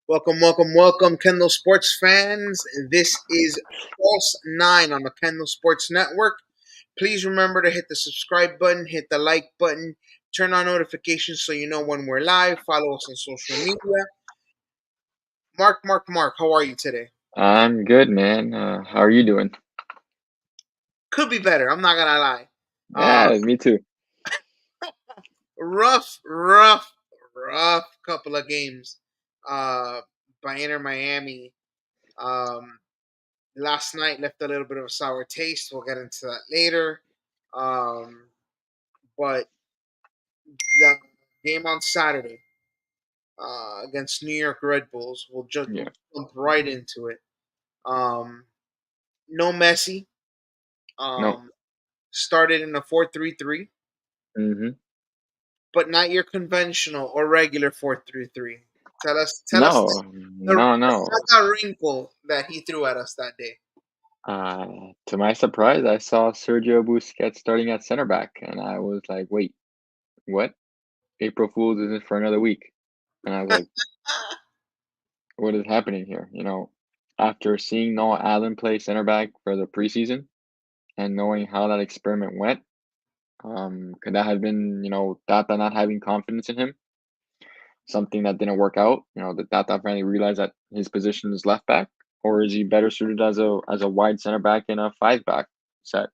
Welcome, welcome, welcome, Kendall Sports fans. This is Pulse 9 on the Kendall Sports Network. Please remember to hit the subscribe button, hit the like button, turn on notifications so you know when we're live. Follow us on social media. Mark, how are you today? I'm good, man. How are you doing? Could be better, I'm not gonna lie. Uh, Yeah, me too. rough couple of games uh, by Inter Miami. Um, Last night left a little bit of a sour taste. We'll get into that later. Um, but the game on Saturday against New York Red Bulls, we'll just Yeah. jump right into it. Um, no Messi. No. Um, Started in a 4-3-3, Mm-hmm. but not your conventional or regular 4-3-3. Tell us No. the No. saga wrinkle that he threw at us that day. To my surprise, I saw Sergio Busquets starting at center back, and I was like, "Wait, what? April Fool's isn't for another week." And I was like, "What is happening here?" After seeing Noah Allen play center back for the preseason and knowing how that experiment went, could that have been, Tata not having confidence in him? Something that didn't work out. Did Tata finally realize that his position is left back, or is he better suited as a wide center back in a five back set?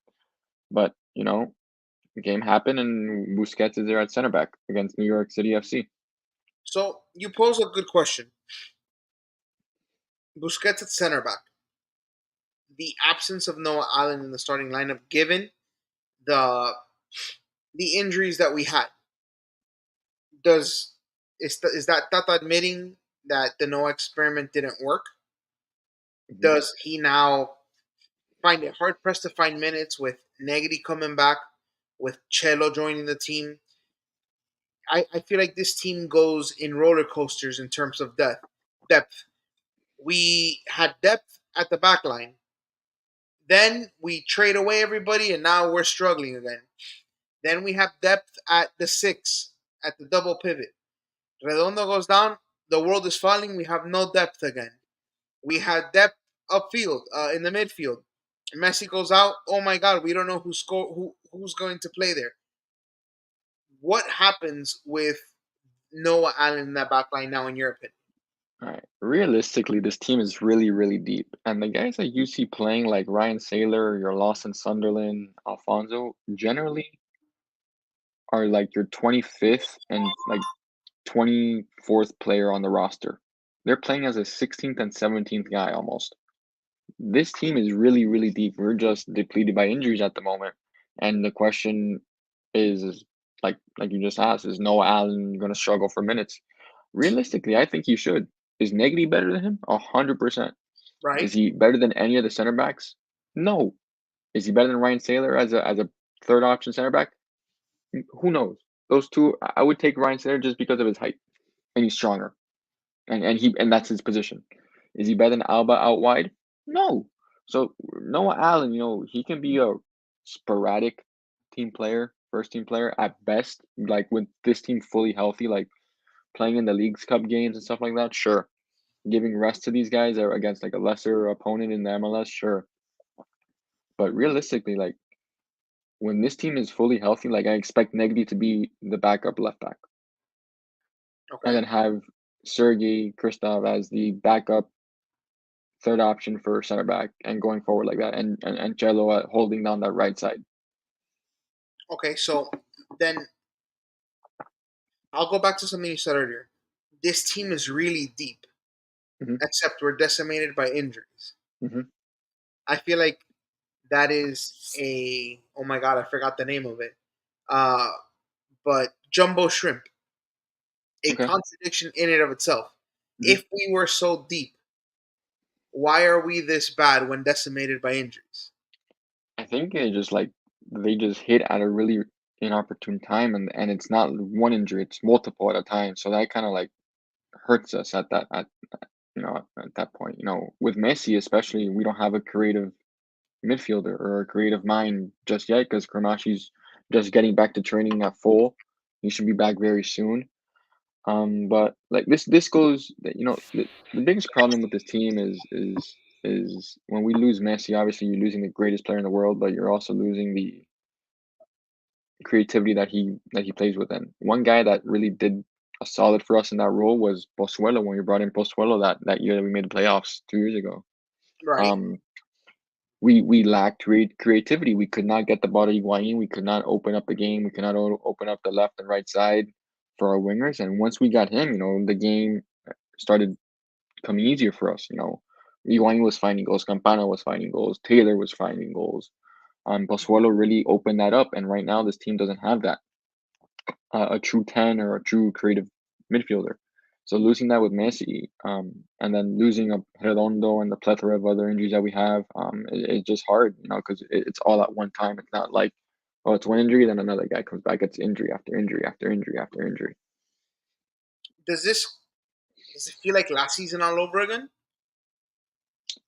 But the game happened, and Busquets is there at center back against New York City FC. So you pose a good question. Busquets at center back. The absence of Noah Allen in the starting lineup, given the the injuries that we had, does is that Tata admitting that the Noah experiment didn't work? Mhm. Does he now find it hard pressed to find minutes with Negri coming back, with Cello joining the team? I feel like this team goes in roller coasters in terms of depth. We had depth at the back line. Then we trade away everybody, and now we're struggling again. Then we have depth at the six, at the double pivot. Redondo goes down, the world is falling. We have no depth again. We had depth upfield, in the midfield. Messi goes out. Oh my God, we don't know who's going to play there. What happens with Noah Allen in that back line now, in your opinion? All right. Realistically, this team is really, really deep, and the guys that you see playing, like Ryan Saylor, your Lawson Sunderland, Alfonso, generally are like your 25th and like 24th player on the roster. They're playing as a 16th and 17th guy almost. This team is really, really deep. We're just depleted by injuries at the moment. And the question is like you just asked, is Noah Allen gonna struggle for minutes? Realistically, I think he should. Is Negri better than him? 100%. Right? Is he better than any of the center backs? No. Is he better than Ryan Saylor as a third option center back? Who knows? Those two, I would take Ryan Saylor just because of his height and he's stronger. And that's his position. Is he better than Alba out wide? No. So Noah Allen, he can be a sporadic team player, first team player at best. Like with this team fully healthy, like playing in the Leagues Cup games and stuff like that, sure. Giving rest to these guys or against like a lesser opponent in the MLS, sure. But realistically, like when this team is fully healthy, like I expect Negri to be the backup left back. And Okay. then have Sergey Kristov as the backup third option for center back and going forward like that, and Cello holding down that right side. Okay. So then I'll go back to something you said earlier. This team is really deep, Hmm. except we're decimated by injuries. Hmm. I feel like that is a, oh my God, I forgot the name of it. Uh, but jumbo shrimp, a Okay. contradiction in and of itself. Hmm. If we were so deep, why are we this bad when decimated by injuries? I think it just like they just hit at a really inopportune time, and it's not one injury; it's multiple at a time. So that kind of like hurts us at that point. With Messi especially, we don't have a creative midfielder or a creative mind just yet because Kramashi's just getting back to training at full. He should be back very soon. But like this goes, the biggest problem with this team is when we lose Messi, obviously you're losing the greatest player in the world, but you're also losing the creativity that he plays with. And one guy that really did a solid for us in that role was Pozuelo when we brought in Pozuelo that year that we made the playoffs 2 years ago. Right. Um, we lacked creativity. We could not get the ball to Higuain. We could not open up the game. We could not open up the left and right side for our wingers. And once we got him, the game started becoming easier for us. Higuain was finding goals. Campana was finding goals. Taylor was finding goals. Pozuelo really opened that up. And right now, this team doesn't have that. A true 10 or a true creative midfielder. So losing that with Messi, and then losing a Redondo and the plethora of other injuries that we have, it's just hard, because it's all at one time. It's not like, oh, it's one injury, then another guy comes back. It's injury after injury after injury after injury. Does this does it feel like last season all over again?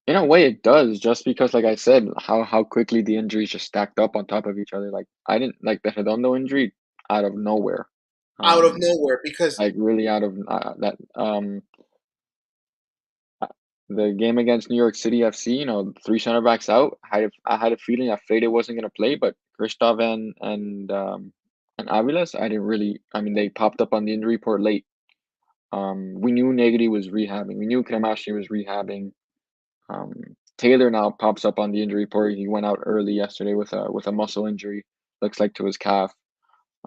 In a way, it does, just because, like I said, how quickly the injuries just stacked up on top of each other. Like I didn't like the Redondo injury out of nowhere, Out of um, nowhere because like really out of that. The game against New York City FC, three center backs out. I had a feeling that Fede wasn't gonna play, but Christoph and Aviles, I didn't really. I mean, they popped up on the injury report late. We knew Negri was rehabbing. We knew Kremashi was rehabbing. Um, Taylor now pops up on the injury report. He went out early yesterday with a muscle injury. Looks like to his calf.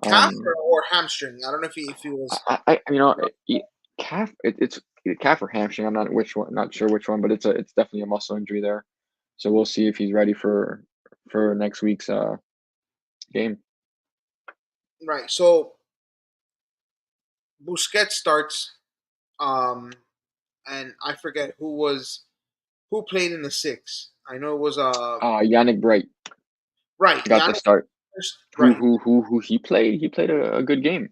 calf Um, or hamstring. I don't know if he was calf. It's calf or hamstring. I'm not which one. Not sure which one, but it's definitely a muscle injury there. So we'll see if he's ready for next week's game. right. So Busquets starts, um, and I forget who played in the six. I know it was Yannick Bright right. got the Yannick start. first. Who Right, who who who he played? He played a good game.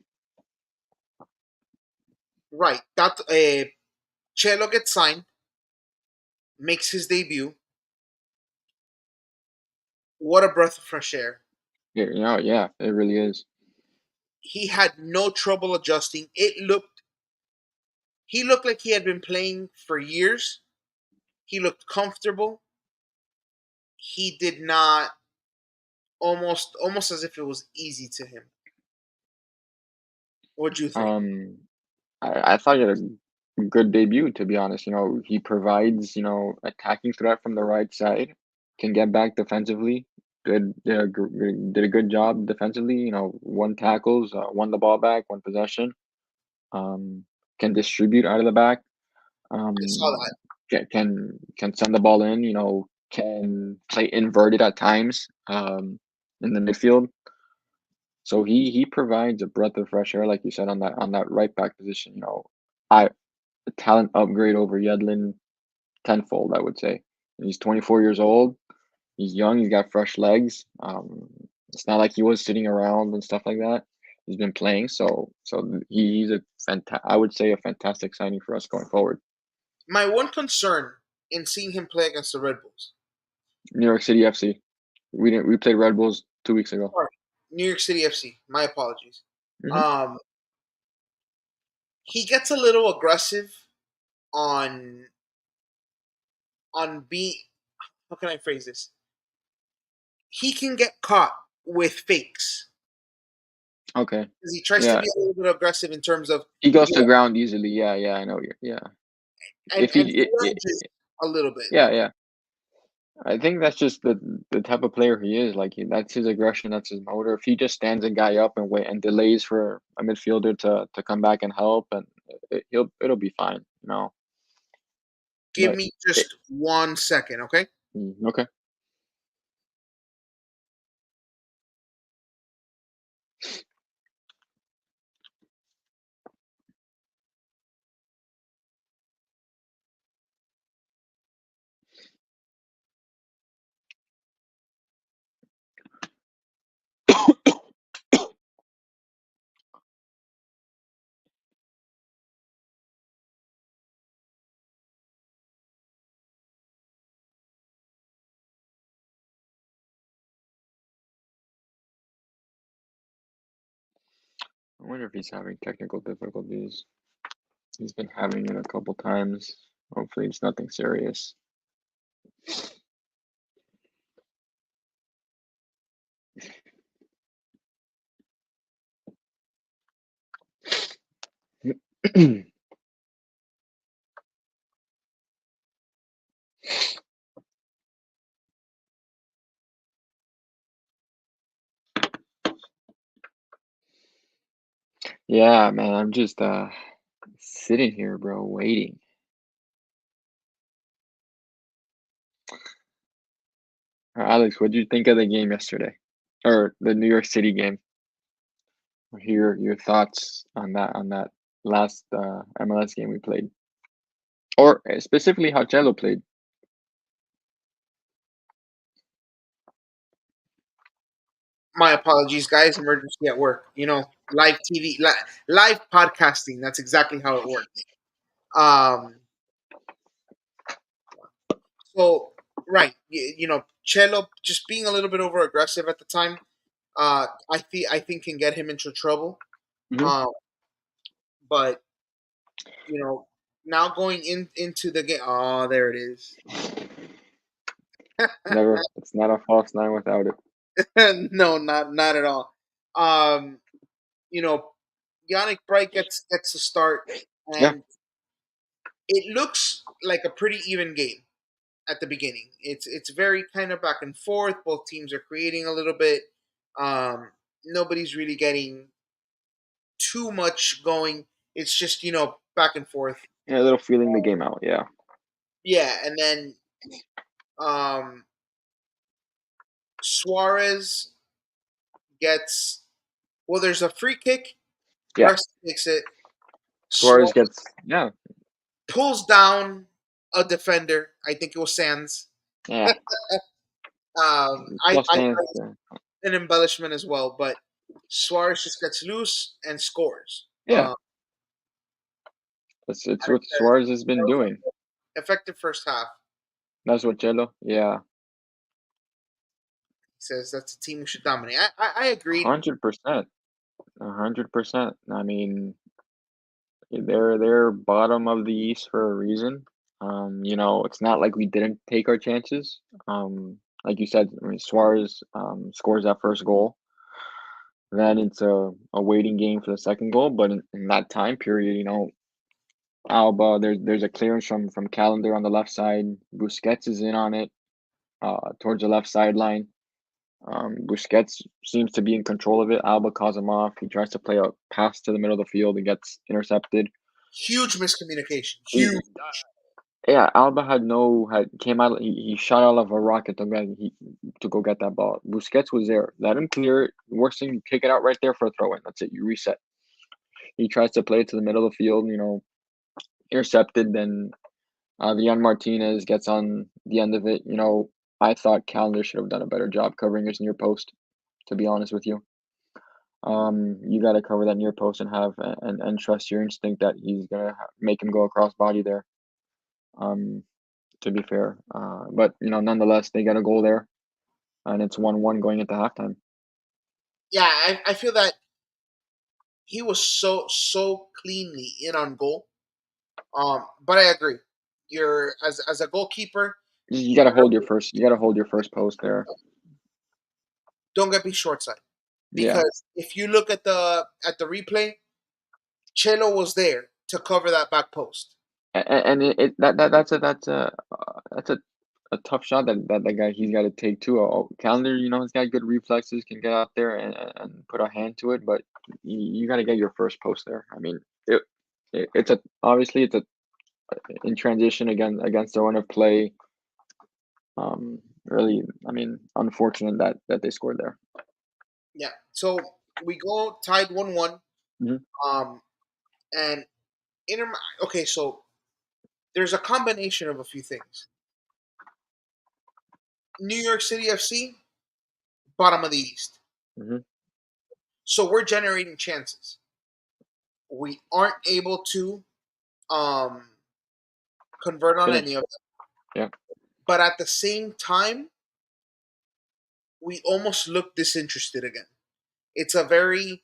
right. That Chelo gets signed, makes his debut. What a breath of fresh air. Yeah, yeah, it really is. He had no trouble adjusting. He looked like he had been playing for years. He looked comfortable. He did not almost as if it was easy to him. What do you think? Um, I thought he had a good debut, to be honest. He provides, attacking threat from the right side, can get back defensively. Did a good job defensively. Won tackles, won the ball back, won possession. Can distribute out of the back. I saw Um, that. can send the ball in. Can play inverted at times. In the midfield. So he provides a breath of fresh air, like you said, on that right back position. I a talent upgrade over Yedlin tenfold, I would say. And he's 24 years old. He's young. He's got fresh legs. It's not like he was sitting around and stuff like that. He's been playing, so he's I would say a fantastic signing for us going forward. My one concern in seeing him play against the Red Bulls, New York City FC. We played Red Bulls 2 weeks ago. sorry, New York City FC. My apologies. Hmm. Um, he gets a little aggressive on being. How can I phrase this? He can get caught with fakes Okay. because he tries to Yeah, be a little bit aggressive in terms of he goes yeah, to ground easily. Yeah, yeah, I know. Yeah. If and he, flanges a little bit. yeah, yeah. I think that's just the type of player he is. Like that's his aggression, that's his motor. If he just stands a guy up and wait and delays for a midfielder to come back and help, and it'll be fine. Give But me it, just 1 second, okay? okay. I wonder if he's having technical difficulties. He's been having it a couple times. Hopefully, it's nothing serious. Yeah, man, I'm just sitting here, bro, waiting. Alex, what did you think of the game yesterday, or the New York City game? Hear your thoughts on that last MLS game we played, or specifically how Cello played. My apologies, guys. Emergency at work. Live TV, live podcasting. That's exactly how it works. Um, so right, Cello just being a little bit over aggressive at the time. I think can get him into trouble. Hmm. Um, but now going into the game. Oh, there it is. Never, it's not a false nine without it. No, not at all. Um, you know, Yannick Bright gets the start, Yeah, and it looks like a pretty even game at the beginning. It's very kind of back and forth. Both teams are creating a little bit. Nobody's really getting too much going. It's just back and forth. yeah, a little feeling the game out. Yeah, Yeah, and then um, Suarez gets there's a free kick. yeah. Press takes it. Suarez Suarez gets pulls down a defender. I think it was Sands. yeah I, plus I fans. an embellishment as well, but Suarez just gets loose and scores. Yeah, it's what Suarez has been doing. Effective first half. That's what Cello. Yeah, He says that's a team we should dominate. I agreed. 100%, 100%. I mean, they're bottom of the East for a reason. It's not like we didn't take our chances. Like you said, I mean, Suarez scores that first goal. Then it's a waiting game for the second goal. But in that time period, Alba, there's a clearance from Calendar on the left side. Busquets is in on it, towards the left sideline. Busquets seems to be in control of it. Alba calls him off. He tries to play a pass to the middle of the field and gets intercepted. Huge miscommunication. He, Huge. yeah, Alba had came out. He shot out of a rocket to go get that ball. Busquets was there. Let him clear it. Worst thing, you kick it out right there for a throw in. That's it. You reset. He tries to play it to the middle of the field. Intercepted. Then Leon Martinez gets on the end of it. I thought Calendar should have done a better job covering his near post. To be honest with you, you got to cover that near post and and trust your instinct that he's gonna make him go across body there. Um, to be fair, but nonetheless, they got a goal there, and it's 1-1 going into halftime. Yeah, I feel that he was so cleanly in on goal. But I agree. You're as a goalkeeper, You got to hold your first. You got to hold your first post there. don't get me short side. Yeah, Because if you look at the replay, Chelo was there to cover that back post. and that's a tough shot that guy he's got to take too. Calendar, he's got good reflexes, can get out there and put a hand to it, but you got to get your first post there. I mean, it's obviously it's a in transition again against the run of play. Really, I mean, unfortunate that they scored there. Yeah. So we go tied 1-1. Hmm. Um, and Inter. Okay, so there's a combination of a few things. New York City FC, bottom of the East. Hmm. So we're generating chances. We aren't able to um, convert on any Finish. of them. Yeah. But at the same time, we almost look disinterested again. It's a very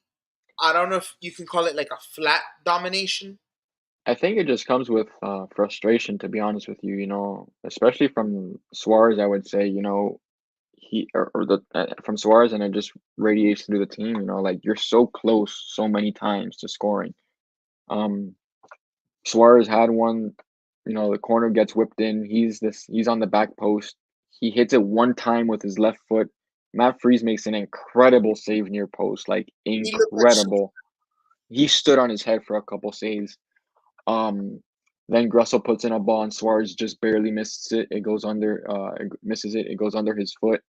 I don't know if you can call it like a flat domination. I think it just comes with frustration, to be honest with you. Especially from Suarez, I would say. He or the from Suarez, and it just radiates through the team. Like you're so close so many times to scoring. Um, Suarez had one. The corner gets whipped in. He's on the back post. He hits it one time with his left foot. Matt Freese makes an incredible save near post, like He looked like so. incredible. He stood on his head for a couple saves. Um, then Gressel puts in a ball and Suarez just barely misses it. It goes under, misses it. It goes under his foot,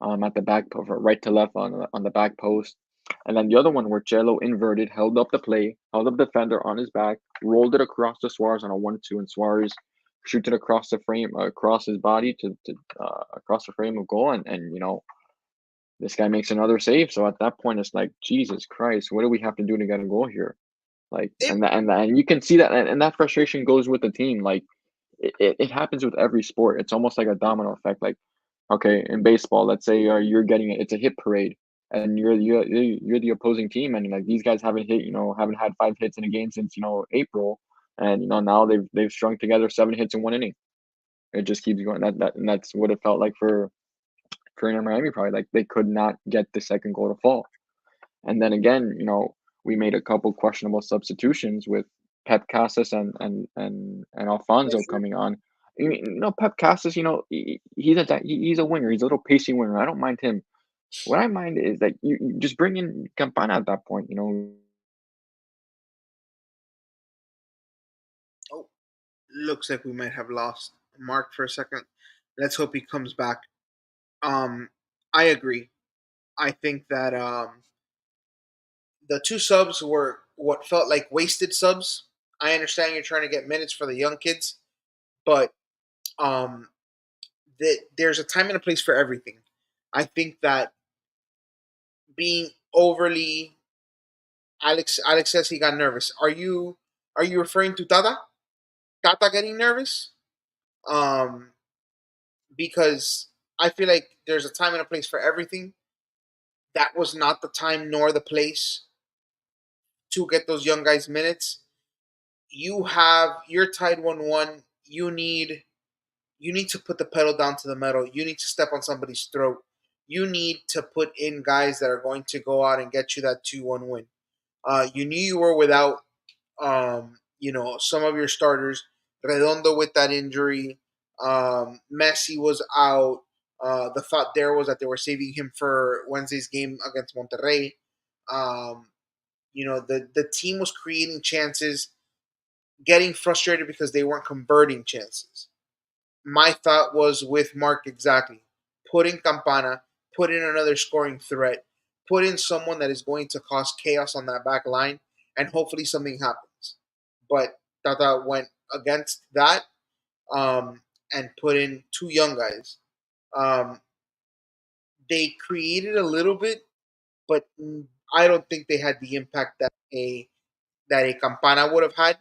at the back, right to left on the back post. And then the other one where Cello inverted, held up the play, held up the defender on his back, rolled it across to Suarez on a 1-2, and Suarez shoots it across the frame, across his body to across the frame of goal, and this guy makes another save. So at that point, it's like, Jesus Christ, what do we have to do to get a goal here? Like, They, and you can see that, and that frustration goes with the team. Like, it happens with every sport. It's almost like a domino effect. Like, okay, in baseball, let's say you're getting it's a hit parade, and you're the opposing team, and like these guys haven't had 5 hits in a game since April, and now they've strung together 7 hits in one inning. It just keeps going. And that's what it felt like for Inter Miami. Probably like they could not get the second goal to fall. And then again, we made a couple questionable substitutions with Pep Casas and Alfonso coming on. Pep Casas, he's a winger. He's a little pacey winger. I don't mind him. What I mind is that you just bring in Campana at that point. oh, looks like we might have lost Mark for a second. Let's hope he comes back. Um, I agree. I think that the two subs were what felt like wasted subs. I understand you're trying to get minutes for the young kids, but um, there's a time and a place for everything. I think that being overly Alex says he got nervous. Are you referring to Tata? Tata getting nervous? Um, because I feel like there's a time and a place for everything. That was not the time nor the place to get those young guys minutes. You're tied 1-1. You need to put the pedal down to the metal. You need to step on somebody's throat. You need to put in guys that are going to go out and get you that 2-1 win. You knew you were without some of your starters. Redondo with that injury. Messi was out. The thought there was that they were saving him for Wednesday's game against Monterrey. Um, the team was creating chances, getting frustrated because they weren't converting chances. My thought was with Mark exactly. Put in Campana, put in another scoring threat, put in someone that is going to cause chaos on that back line, and hopefully something happens. But Tata went against that and put in two young guys. Um, they created a little bit, but I don't think they had the impact that a Campana would have had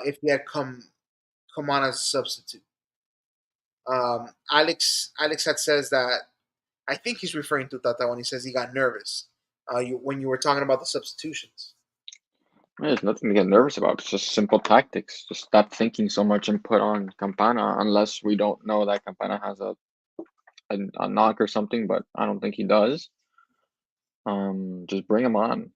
if he had come on as a substitute. Alex had says that I think he's referring to Tata when he says he got nervous when you were talking about the substitutions. There's nothing to get nervous about. It's just simple tactics. Just stop thinking so much and put on Campana, unless we don't know that Campana has a knock or something, but I don't think he does. Just bring him on.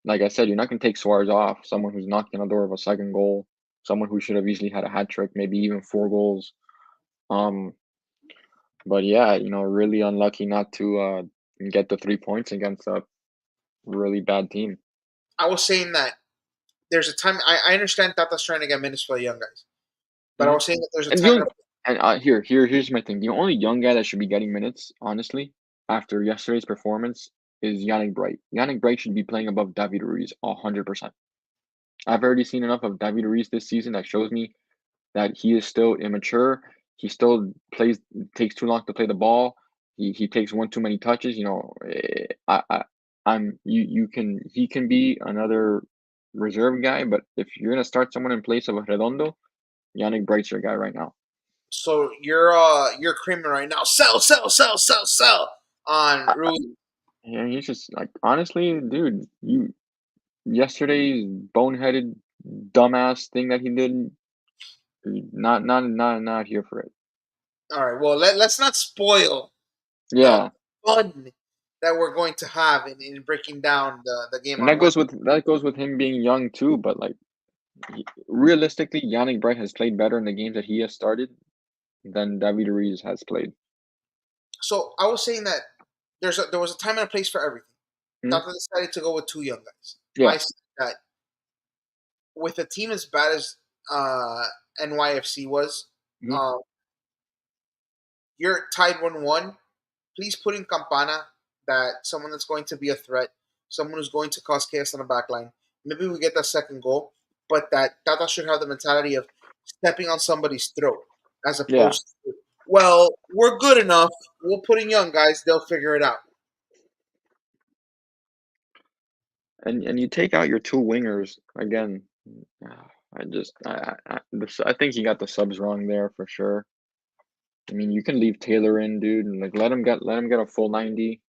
Like I said, you're not gonna take Suarez off. Someone who's knocking on the door of a second goal, someone who should have easily had a hat trick, maybe even 4 goals. Um, but yeah, really unlucky not to get the 3 points against a really bad team. I was saying that there's a time. I understand Tata's trying to get minutes for the young guys, but I Hmm. was saying that there's a And time and a here's my thing. The only young guy that should be getting minutes, honestly, after yesterday's performance, is Yannick Bright. Yannick Bright should be playing above David Ruiz 100%. I've already seen enough of David Ruiz this season that shows me that he is still immature. He still takes too long to play the ball. He takes one too many touches. He can be another reserve guy, but if you're gonna start someone in place of Redondo, Yannick Bright's your guy right now. So you're creaming right now. Sell, sell, sell, sell, sell on I, Rui. Yeah, he's just like honestly, dude, you yesterday's boneheaded dumbass thing that he did, not here for it. All right. Well, let's not spoil the Yeah, fun that we're going to have in breaking down the game and on Wednesday. that goes with him being young too. But like realistically, Yannick Bright has played better in the games that he has started than David Ruiz has played. So I was saying that there was a time and a place for everything. Mhm. Tata decided to go with two young guys. Yeah. I said that with a team as bad as uh, NYFC was, Mhm. um, you're tied 1-1. Please put in Campana, that someone that's going to be a threat, someone who's going to cause chaos on the back line. Maybe we get that second goal, but that Tata should have the mentality of stepping on somebody's throat as Yeah. opposed to, well, we're good enough. We'll put in young guys. They'll figure it out. And you take out your two wingers again. I think he got the subs wrong there for sure. I mean, you can leave Taylor in, dude, and like let him get a full 90.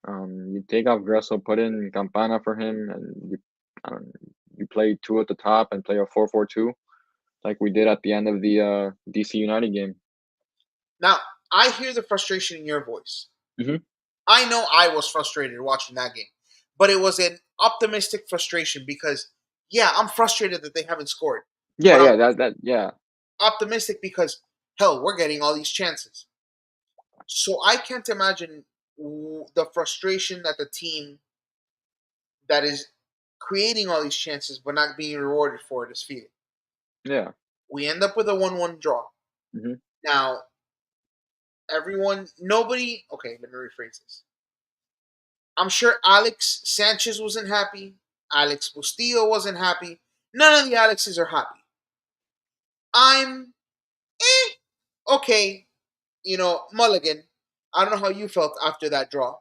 You take off Gressel, put in Campana for him, and I don't, you play two at the top and play a 4-4-2 like we did at the end of the DC United game. Now, I hear the frustration in your voice. Hmm. I know I was frustrated watching that game, but it was an optimistic frustration because, yeah, I'm frustrated that they haven't scored, Yeah, but I'm yeah, yeah, optimistic because, hell, we're getting all these chances. So I can't imagine the frustration that the team that is creating all these chances but not being rewarded for it is feeling. yeah. We end up with a 1-1 draw. Hmm. Now, nobody, okay, let me rephrase this. I'm sure Alex Sanchez wasn't happy. Alex Bustillo wasn't happy. None of the Alexes are happy. I'm, okay, Mulligan. I don't know how you felt after that draw.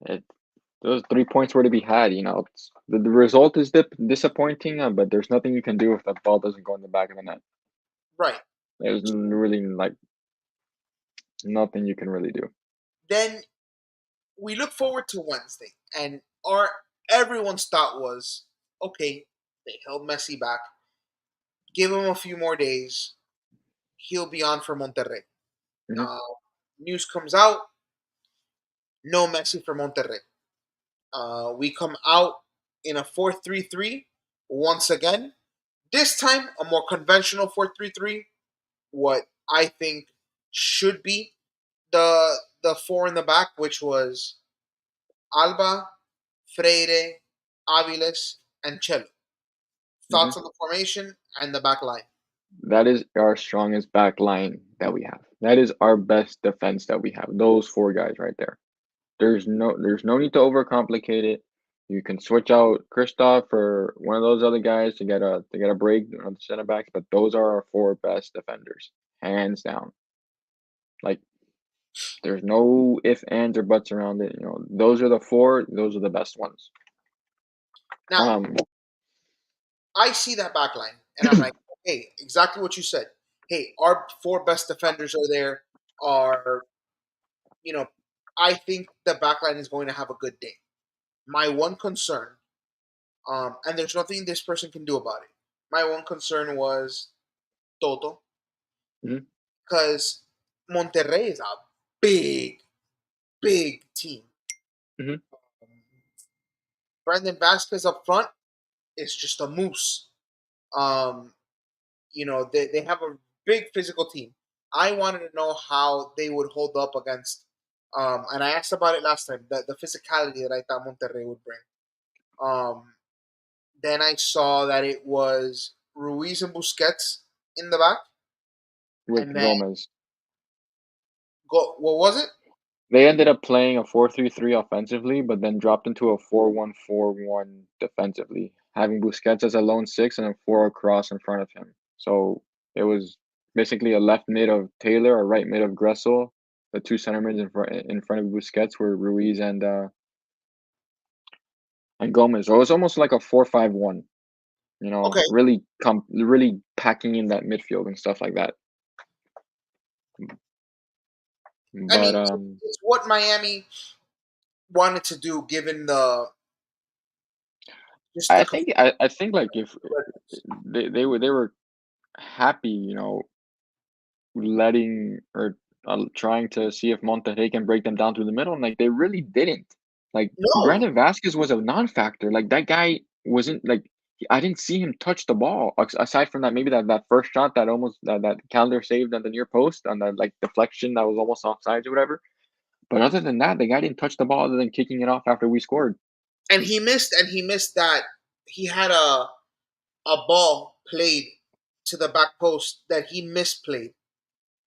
It, those 3 points were to be had. The result is disappointing, but there's nothing you can do if that ball doesn't go in the back of the net. Right. There's really like nothing you can really do. Then we look forward to Wednesday, and our everyone's thought was, okay, they held Messi back, give him a few more days, he'll be on for Monterrey. Hmm. Uh, News comes out, no Messi for Monterrey. We come out in a 4-3-3 once again. This time, a more conventional 4-3-3. What I think should be the four in the back, which was Alba, Freire, Aviles, and Chelo. Hmm. Thoughts on the formation and the back line? That is our strongest back line that we have. That is our best defense that we have. Those four guys right there. There's no need to overcomplicate it. You can switch out Kristoff for one of those other guys to get a break on the center backs, but those are our four best defenders, hands down. Like there's no if, ands, or buts around it. Those are the four. Those are the best ones. Now, Um, I see that back line, and I'm like, hey, exactly what you said. Hey, our four best defenders are there. Are you know, I think the back line is going to have a good day. My one concern, and there's nothing this person can do about it. My one concern was Toto, mhm, because Monterrey is a big, big team. mhm, Brandon Vasquez up front is just a moose. Um, they have a big physical team. I wanted to know how they would hold up against, and I asked about it last time, the physicality that I thought Monterrey would bring. Um, then I saw that it was Ruiz and Busquets in the back, with and then Gomez. what was it? They ended up playing a 4-3-3 offensively, but then dropped into a 4-1-4-1 defensively, having Busquets as a lone six and a four across in front of him. So it was basically a left mid of Taylor, a right mid of Gressel. The two center mids in front of Busquets were Ruiz and Gomez. So it was almost like a 4-5-1. Okay, Really packing in that midfield and stuff like that. I But mean, it's what Miami wanted to do given the just the I think like if they were happy, letting or trying to see if Monterrey can break them down through the middle, and like they really didn't. Like no. Brandon Vasquez was a non-factor. Like that guy wasn't like I didn't see him touch the ball aside from that maybe that first shot that Calendar saved on the near post on that like deflection that was almost offsides or whatever. But other than that, the guy didn't touch the ball other than kicking it off after we scored. And he missed that he had a ball played to the back post that he misplayed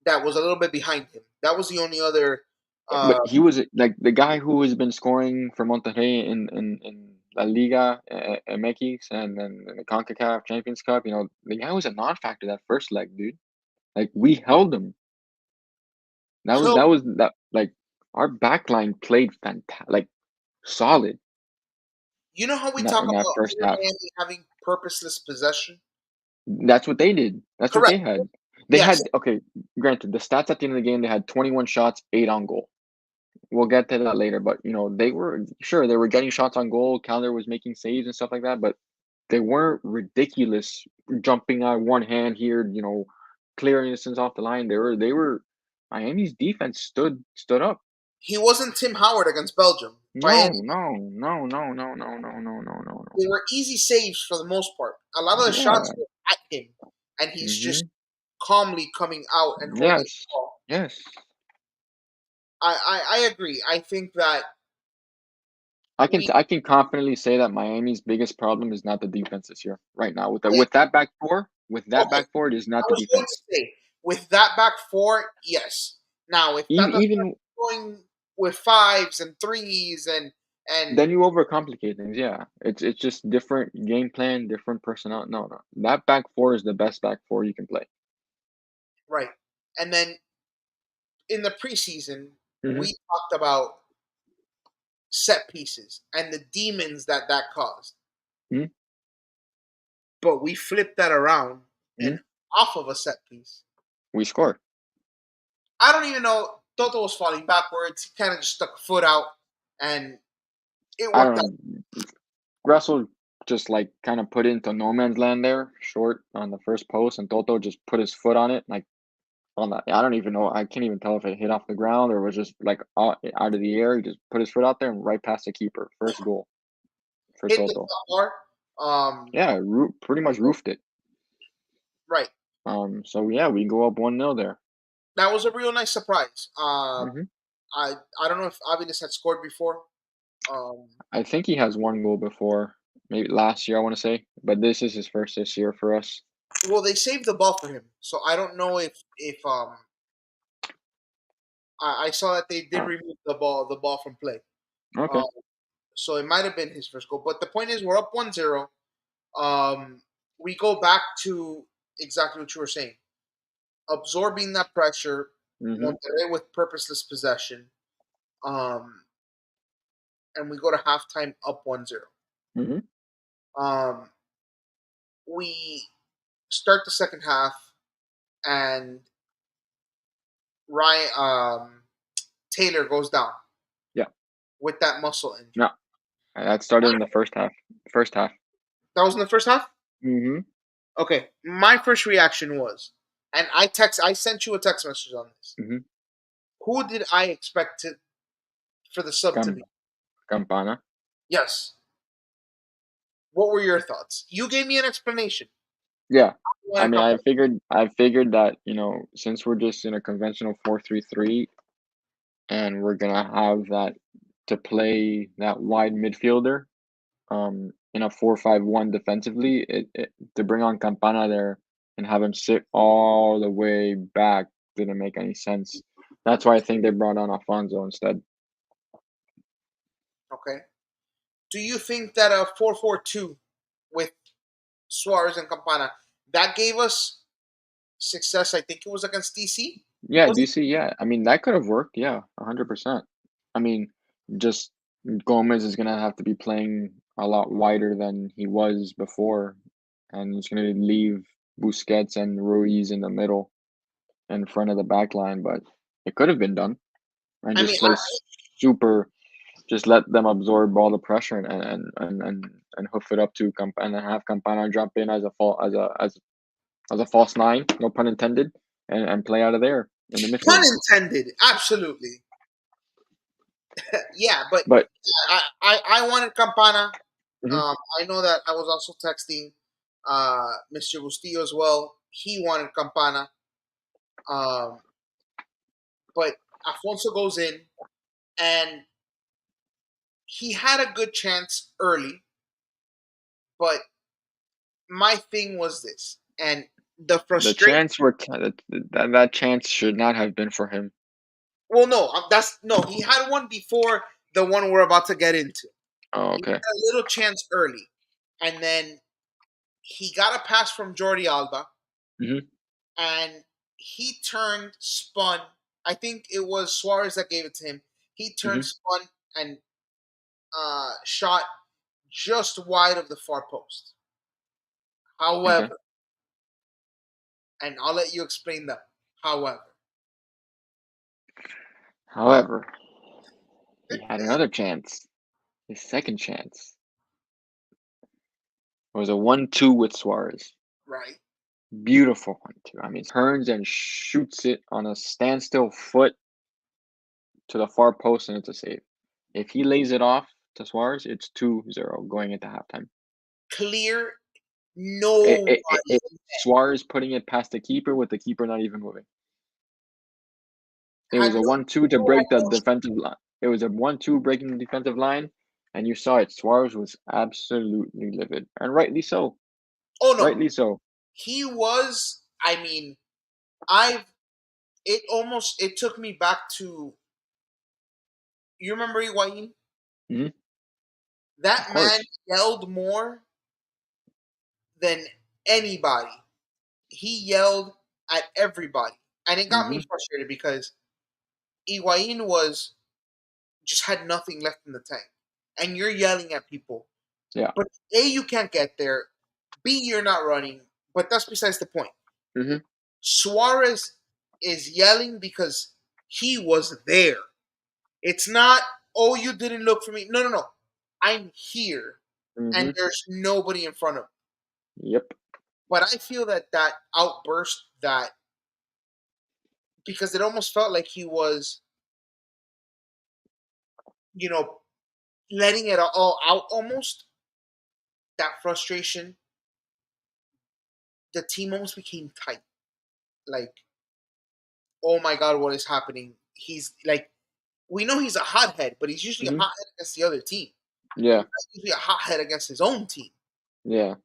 that was a little bit behind him. That was the only other. But Uh, he was like the guy who has been scoring for Monterrey in La Liga MX and then in the CONCACAF Champions Cup. The guy was a non-factor that first leg, dude. Like we held him. That was so that was that like our back line played fantastic, like solid you know how we in that talk in that about first half. Miami having purposeless possession? That's what they did. That's what they Correct. had. They Yes, had okay. Granted, the stats at the end of the game, they had 21 shots, 8 on goal. We'll get to that later, but they were getting shots on goal. Calendar was making saves and stuff like that, but they weren't ridiculous jumping out one hand here, clearing distance off the line. They were Miami's defense stood up. he wasn't Tim Howard against Belgium by No, any. no, no, no, no, no, no, no, no, no, no. They were easy saves for the most part. A lot of the shots Yeah. were at him, and he's just Mhm. calmly coming out and holding the Yes. ball. Yes. I agree. I think that we I can confidently say that Miami's biggest problem is not the defense this year. Right now, with that okay. with that back four, Okay, it is I not the was going to defense. say with that back four, yes. Now, if Even Tata even starts going with fives and threes and then you overcomplicate things. Yeah, it's just different game plan, different personnel. No, no, that back four is the best back four you can play. right, and then in the preseason, Hmm. we talked about set pieces and the demons that caused, Hmm. but we flipped that around Hmm. and off of a set piece. We score. I don't even know. Toto was falling backwards. He kind of just stuck a foot out, and it I worked don't out. know. Russell just like kind of put it into no man's land there, short on the first post, and Toto just put his foot on it, like on that. I don't even know. I can't even tell if it hit off the ground or was just like out of the air. He just put his foot out there and right past the keeper. First goal for Hit the Toto. top bar. Yeah, pretty much roofed it. Right. So yeah, we go up 1-0 there. That was a real nice surprise. Hmm. I don't know if Aviles had scored before. Um, I think he has one goal before, maybe last year, I want to say, but this is his first this year for us. well, they saved the ball for him, so I don't know if I saw that they did Uh, remove the ball from play. okay. Um, so it might have been his first goal. But the point is, we're up 1-0. We go back to exactly what you were saying, absorbing that pressure. Hmm. Monterrey with purposeless possession, um, and we go to halftime up 1-0. Hmm. Um, we start the second half, and Ryan Taylor goes down Yeah. with that muscle injury. No, that started in the first half. First half. That was in the first half. Hmm. Okay, my first reaction was, and I sent you a text message on this. Hmm. Who did I expect for the sub to Cam be? Campana. Yes. What were your thoughts? You gave me an explanation. Yeah. You I wanna mean, come I figured that, since we're just in a conventional 4-3-3 and we're gonna have that to play that wide midfielder, in a 4-5-1 defensively, to bring on Campana there and have him sit all the way back didn't make any sense. That's why I think they brought on Alfonso instead. Okay. Do you think that a 4-4-2 with Suarez and Campana that gave us success? I think it was against DC. Yeah, Was it? DC, yeah. I mean, that could have worked, yeah, 100%. I mean, just Gomez is gonna have to be playing a lot wider than he was before, and he's gonna leave Busquets and Ruiz in the middle in front of the back line, but it could have been done and I mean, just play super. just let them absorb all the pressure and hoof it up to and have Campana jump in as a false nine, no pun intended, and play out of there in the Pun midfield. intended. Absolutely. Yeah, but But I wanted Campana. mhm, I know that I was also texting Mr. Bustillo as well. He wanted Campana. Um, but Afonso goes in, and he had a good chance early. But my thing was this, and the the frustration. chance were that chance should not have been for him. Well, no, that's no. He had one before the one we're about to get into. Oh, He okay. had a little chance early, and then he got a pass from Jordi Alba, Hmm. and he turned, spun. I think it was Suarez that gave it to him. He turned, Hmm. spun, and shot just wide of the far post. Okay. However, and I'll let you explain that. However, However, he had another chance. His second chance was a 1-2 with Suarez. right? Beautiful 1-2. I mean, turns and shoots it on a standstill foot to the far post, and it's a save. If he lays it off to Suarez, it's 2-0 going into halftime. Clear, It nobody Suarez putting it past the keeper with the keeper not even moving. It had was a no, 1-2 to no break the defensive line. It was a 1-2 breaking the defensive line, and you saw it. Suarez was absolutely livid, and rightly so. oh no, Rightly so. he was. I mean, I've. It took me back to. You remember Higuain? Hmm. Of That man course. yelled more than anybody. He yelled at everybody, and it got me Hmm. frustrated because Higuain was just had nothing left in the tank, and you're yelling at people. Yeah. But A, you can't get there. B, you're not running. But that's besides the point. Hmm. Suarez is yelling because he was there. It's not, oh, you didn't look for me. No, no, no. I'm here, and Hmm. there's nobody in front of me. Yep. But I feel that that outburst, that because it almost felt like he was, you know, letting it all out almost. That frustration, the team almost became tight. Like, oh my God, what is happening? He's like, we know he's a hothead, but he's usually a Hmm. hothead against the other team. Yeah. He's usually a hothead against his own team. Yeah.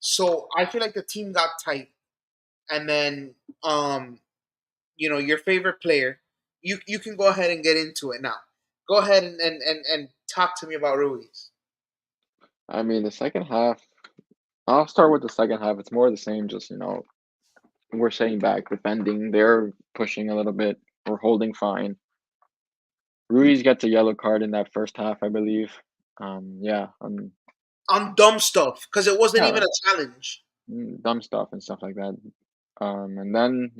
So I feel like the team got tight, and then your favorite player, you can go ahead and get into it now. Go ahead and talk to me about Ruiz. I mean, the second half. I'll start with the second half. It's more of the same. Just we're sitting back, defending. They're pushing a little bit. We're holding fine. Ruiz gets a yellow card in that first half, I believe. Yeah, On dumb stuff because it wasn't yeah, even a challenge. dumb stuff and stuff like that. And then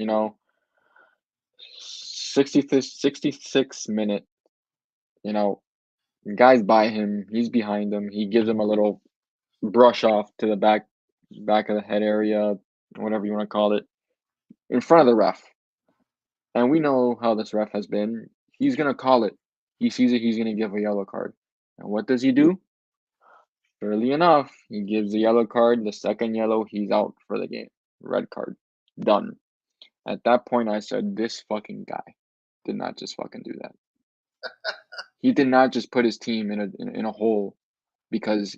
66 minute, you know, guys by him. He's behind him. He gives him a little brush off to the back of the head area, whatever you want to call it, in front of the ref. And we know how this ref has been. He's gonna call it. He sees it. He's gonna give a yellow card. And what does he do? Surely enough, he gives the yellow card. The second yellow, he's out for the game. Red card. Done. At that point, I said, this fucking guy did not just fucking do that. He did not just put his team in a hole because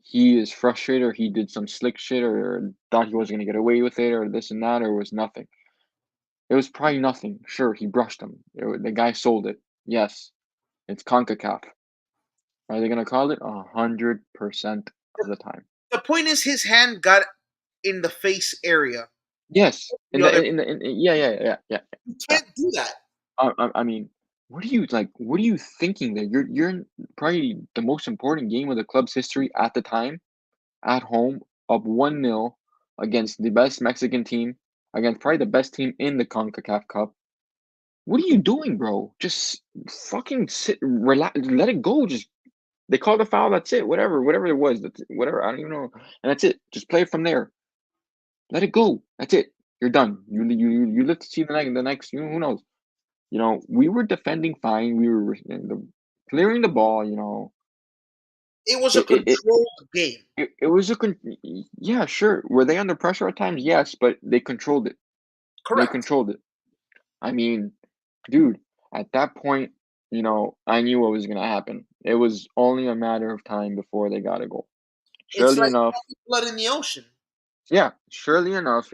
he is frustrated or he did some slick shit or thought he was going to get away with it or this and that or it was nothing. It was probably nothing. Sure, he brushed him. The guy sold it. Yes, it's CONCACAF. Are they going to call it? 100% of the time. The point is, his hand got in the face area. Yes. The other, Yeah, yeah, yeah, yeah, you yeah. can't do that. I mean, what are you like? What are you thinking that you're in probably the most important game of the club's history at the time, at home, up 1-0 against the best Mexican team, against probably the best team in the CONCACAF Cup. What are you doing, bro? Just fucking sit, relax, let it go. Just they called a foul. That's it. Whatever it was. That's whatever. I don't even know. And that's it. Just play it from there. Let it go. That's it. You're done. You live to see the next. Who knows? We were defending fine. We were clearing the ball. It was a It it, it controlled game. it was yeah, sure. Were they under pressure at times? Yes, but they controlled it. They Correct. controlled it. I mean, dude, at that point, I knew what was gonna happen. It was only a matter of time before they got a goal. It's Surely like enough, blood in the ocean. yeah, surely enough,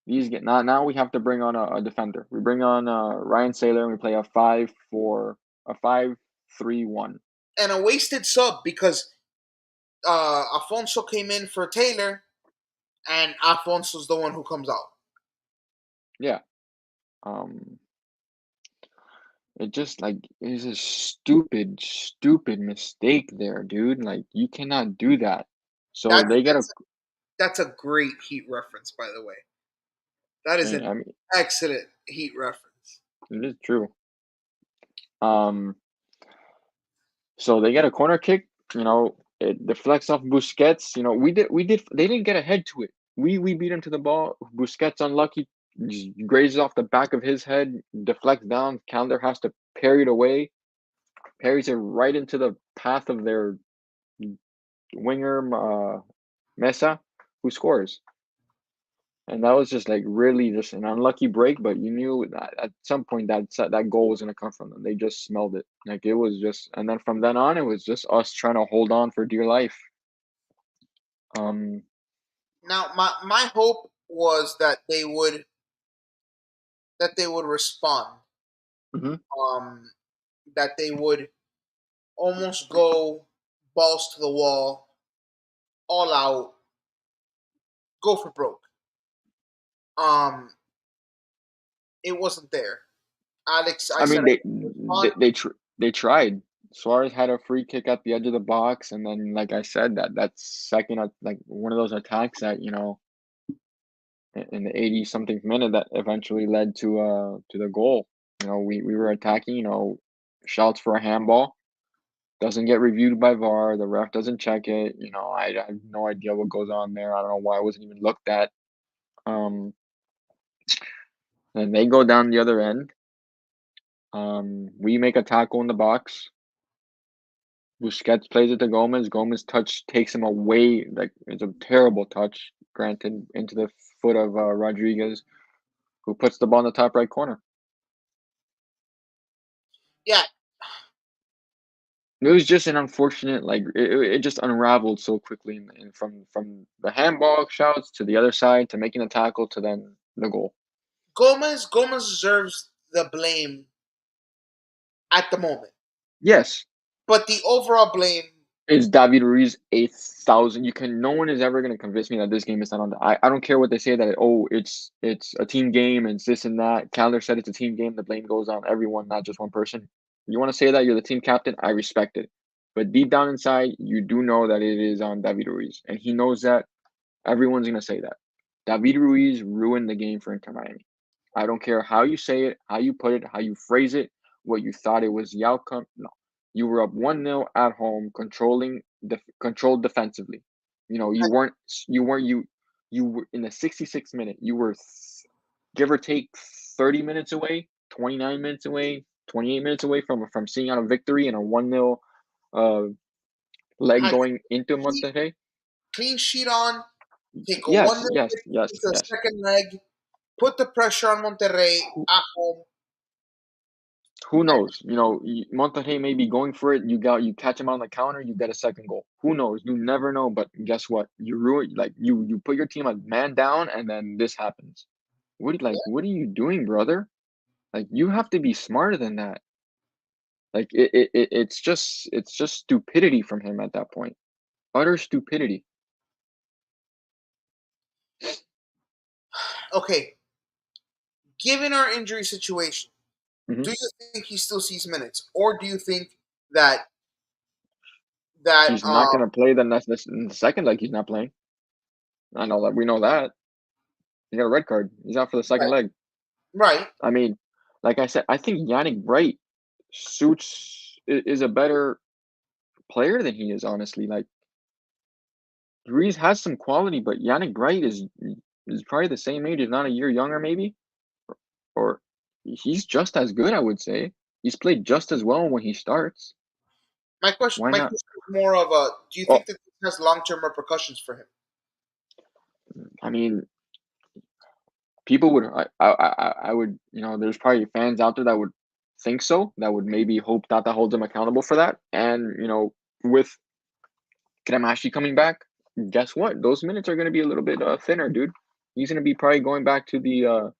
these get now we have to bring on a defender. We bring on Ryan Saylor and we play a 5-3-1. And a wasted sub because Afonso came in for Taylor, and Afonso's the one who comes out. Yeah. Um it just like is a stupid mistake there, dude. Like you cannot do that. So That they get a that's a great Heat reference, by the way. That is an I mean, excellent Heat reference. it is true. Um So they get a corner kick, it deflects off Busquets. They didn't get ahead to it. We beat him to the ball. Busquets unlucky, just grazes off the back of his head, deflects down. Calendar has to parry it away, parries it right into the path of their winger, Mesa, who scores. And that was just like really just an unlucky break, but you knew that at some point that goal was gonna come from them. They just smelled it. Like it was just, and then from then on, it was just us trying to hold on for dear life. Um, Now, my hope was that they would respond. mhm. Um, that they would almost go balls to the wall, all out, go for broke. Um, it wasn't there. Alex, I I said mean, I would respond. they tried. Suarez had a free kick at the edge of the box, and then, like I said, that second, like one of those attacks that in the 80 something minute that eventually led to the goal. We were attacking. Shouts for a handball. Doesn't get reviewed by VAR. The ref doesn't check it. I have no idea what goes on there. I don't know why it wasn't even looked at. Um, and they go down the other end. We make a tackle in the box. Busquets plays it to Gomez. Gomez touch takes him away. Like it's a terrible touch, granted, into the foot of Rodriguez, who puts the ball in the top right corner. Yeah, It was just an unfortunate, like it just unraveled so quickly, and from the handball shouts to the other side to making the tackle to then the goal. Gomez deserves the blame at the moment, Yes, but the overall blame. is David Ruiz 8,000. No one is ever gonna convince me that this game is not on. I don't care what they say that it's a team game and it's this and that. Calendar said it's a team game. The blame goes on everyone, not just one person. You want to say that you're the team captain? I respect it, but deep down inside, you do know that it is on David Ruiz, and he knows that. Everyone's gonna say that. David Ruiz ruined the game for Inter Miami. I don't care how you say it, how you put it, how you phrase it, what you thought it was the outcome. No, you were up 1-0 at home, controlled defensively. You were in the 66th minute. You were give or take 30 minutes away, 29 minutes away, 28 minutes away from seeing out a victory and a 1-0 uh, leg Had going into clean, Monterrey. clean sheet on, take a one Yes, nil yes, yes, into the yes. second leg, put the pressure on Monterrey at home. Who knows? Monterrey may be going for it. You catch him on the counter, you get a second goal. Who knows? You never know. But guess what? You ruin like you put your team a man down, and then this happens. What are you doing, brother? Like you have to be smarter than that. Like it's just stupidity from him at that point. Utter stupidity. Okay, given our injury situation, Hmm. do you think he still sees minutes, or do you think that that He's not gonna play the next in the second leg. He's not playing. We know that. He got a red card. He's out for the second right, leg. right? I mean, like I said, I think Yannick Bright is a better player than he is, honestly. Like Reese has some quality, but Yannick Bright is probably the same age, if not a year younger, maybe, or he's just as good. I would say he's played just as well when he starts. Why My not? question is more of a: do you Oh, think that this has long term repercussions for him? I mean, people would. I would. There's probably fans out there that would think so. That would maybe hope that holds him accountable for that. And with Kremashi coming back, guess what? Those minutes are going to be a little bit thinner, dude. He's going to be probably going back to the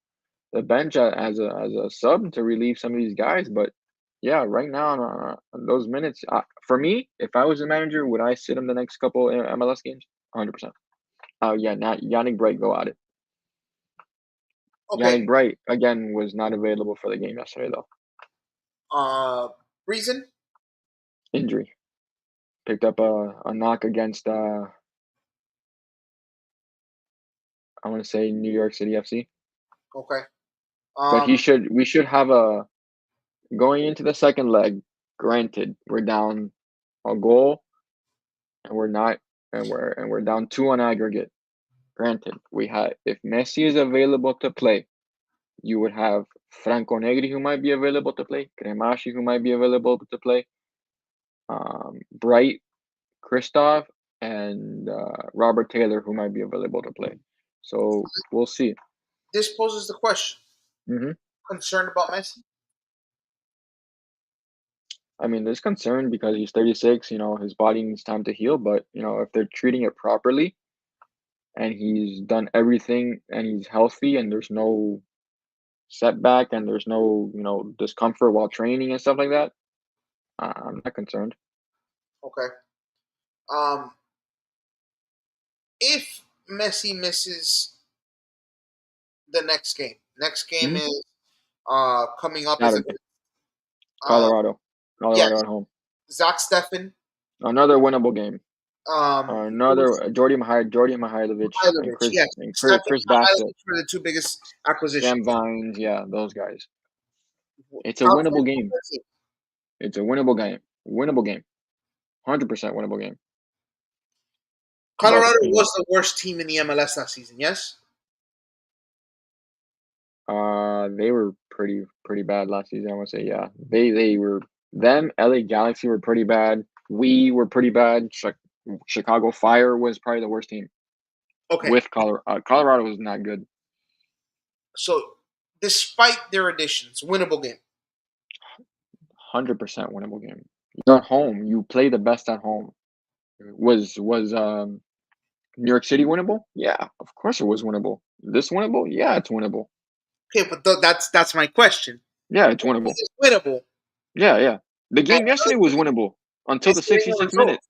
bench as a sub to relieve some of these guys. But yeah, right now on those minutes, for me, if I was a manager, would I sit him the next couple MLS games? 100%. Yeah, not Yannick Bright go at it. Okay. Yannick Bright again was not available for the game yesterday though. Reason? Injury. Picked up a knock against I want to say New York City FC. Okay. But Um. we should have a going into the second leg. Granted, we're down a goal and we're not and we're down 2 on aggregate. Granted, we had if Messi is available to play, you would have Franco Negri who might be available to play, Cremashi who might be available to play, Bright, Christoph, and Robert Taylor who might be available to play. So we'll see. This poses the question: hmm concerned about Messi? I mean, there's concern because he's 36. His body needs time to heal. But if they're treating it properly and he's done everything and he's healthy and there's no setback and there's no discomfort while training and stuff like that, I'm not concerned. Okay. Um. If Messi misses the next game hmm is coming up is Saturday, uh Colorado, yeah, Colorado at home. Zach Steffen, Another winnable game. who's Another Jordy Mihailovic and Mihailovic. Chris Yes, and Chris, Steffen Chris Bassett, Mihailovic were the two biggest Sam acquisitions. Vines, yeah, those guys. It's a winnable Confident in game. the team. It's a winnable game. Winnable game. 100% winnable game. But Colorado was the worst team in the MLS last season. Yes. they were pretty bad last season. I want to say, yeah, they were them. LA Galaxy were pretty bad. We were pretty bad. Chicago Fire was probably the worst team. Okay. With Colorado, Colorado was not good. So, despite their additions, winnable game. 100% winnable game. You're at home. You play the best at home. Was New York City winnable? Yeah, of course it was winnable. This winnable? Yeah, it's winnable. Okay, but that's my question. Yeah, it's winnable. It's winnable. Yeah, yeah. The And game yesterday was winnable until it's the getting a 66th result. minute.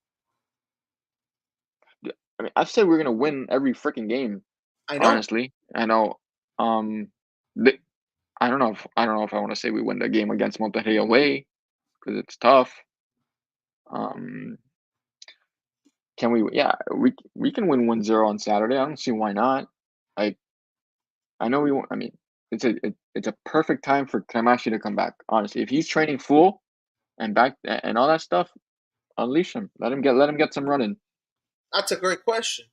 I mean, I've said we're gonna win every freaking game. I know. Honestly, I know. Um, the, I don't know if I want to say we win the game against Monterrey away because it's tough. Um, can we? Yeah, we can win 1-0 on Saturday. I don't see why not. Like I know we won't. I mean, it's a perfect time for Kamashi to come back. Honestly, if he's training full and back and all that stuff, unleash him. Let him get some running. That's a great question.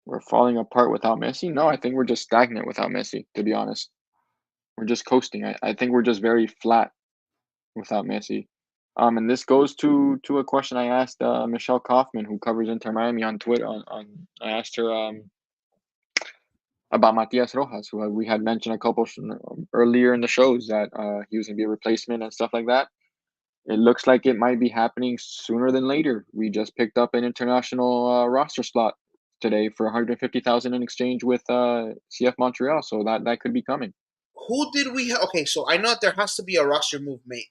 We're falling apart without Messi. No, I think we're just stagnant without Messi. To be honest, we're just coasting. I think we're just very flat without Messi. And this goes to a question I asked Michelle Kaufman, who covers Inter Miami on Twitter. I asked her about Matias Rojas, who we had mentioned a couple earlier in the shows that he was going to be a replacement and stuff like that. It looks like it might be happening sooner than later. We just picked up an international roster slot today for 150,000 in exchange with CF Montreal, so that could be coming. Who did we have? Okay, so I know that there has to be a roster move made.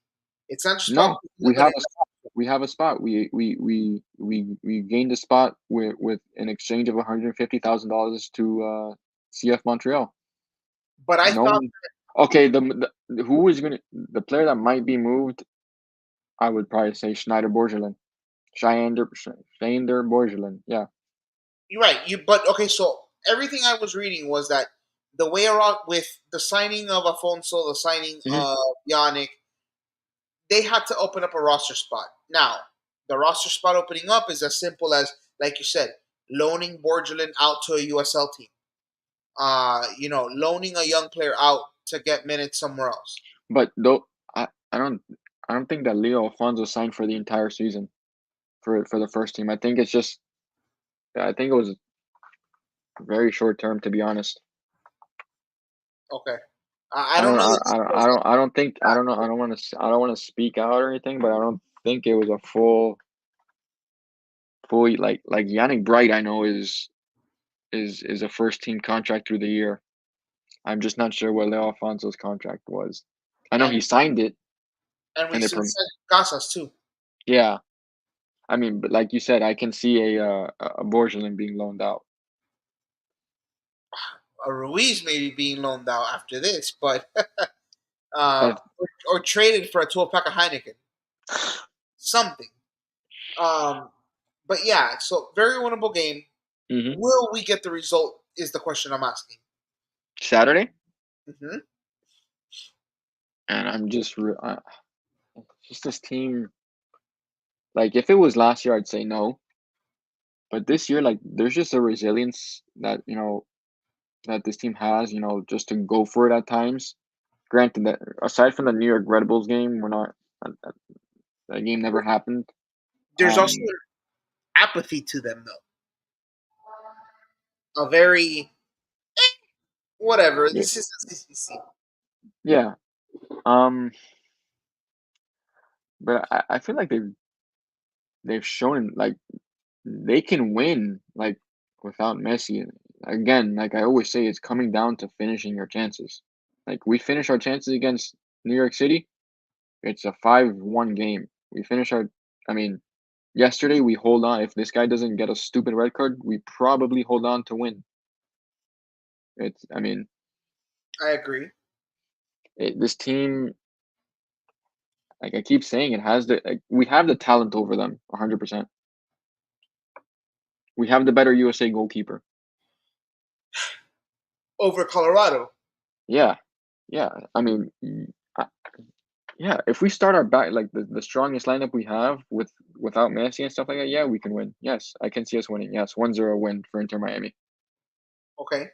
It's not just about No, we the have a spot. We have a spot. We gained a spot with an exchange of $150,000 to CF Montreal. but I No thought one. Okay, who is gonna the player that might be moved? I would probably say Schneider Borgelin. Schneider Borgelin. Yeah. you're right. But okay, so everything I was reading was that the way around with the signing of Afonso, the signing Hmm. of Yannick, they had to open up a roster spot. Now, the roster spot opening up is as simple as, like you said, loaning Borgelin out to a USL team. Loaning a young player out to get minutes somewhere else. But though I don't think that Leo Alfonso signed for the entire season for the first team. I think it was very short term, to be honest. Okay, I don't know the details. I don't think I don't know I don't want to speak out or anything, but I don't think it was a full like Yannick Bright. I know is a first team contract through the year. I'm just not sure what Leo Alfonso's contract was. I know and he signed it, and we and they still said Casas too. yeah. I mean, but like you said, I can see a Borgelin being loaned out. A Ruiz maybe being loaned out after this, but If, or traded for a 12 pack of Heineken, something. Um, but yeah, so very winnable game. hmm. Will we get the result? Is the question I'm asking. Saturday, Hmm. and just this team. Like if it was last year, I'd say no, but this year, like there's just a resilience that that this team has. Just to go for it at times. Granted, that aside from the New York Red Bulls game, we're not that game never happened. There's also Um, apathy to them, though. A very whatever. yeah, This is the CCC. yeah. Um, but I feel like they've shown like they can win like without Messi. Again, like I always say, it's coming down to finishing your chances. Like we finish our chances against New York City, it's a 5-1 game. We finish our I mean, yesterday we hold on. If this guy doesn't get a stupid red card, we probably hold on to win. I mean, I agree. this team, like I keep saying, we have the talent over them 100%. We have the better USA goalkeeper. Over Colorado. Yeah. Yeah. I mean, yeah, if we start our back like the strongest lineup we have without Messi and stuff like that, yeah, we can win. Yes, I can see us winning. Yes, 1-0 win for Inter Miami. Okay.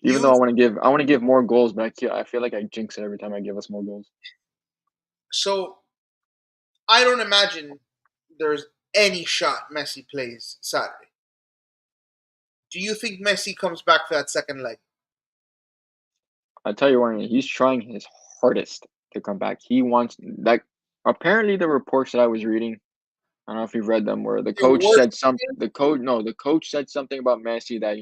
Even though You I want to give more goals, but I feel like I jinx it every time I give us more goals. so I don't imagine there's any shot Messi plays Saturday. Do you think Messi comes back for that second leg? I tell you what, he's trying his hardest to come back. He wants like apparently the reports that I was reading, I don't know if you've read them, where the It coach was said the coach said something about Messi that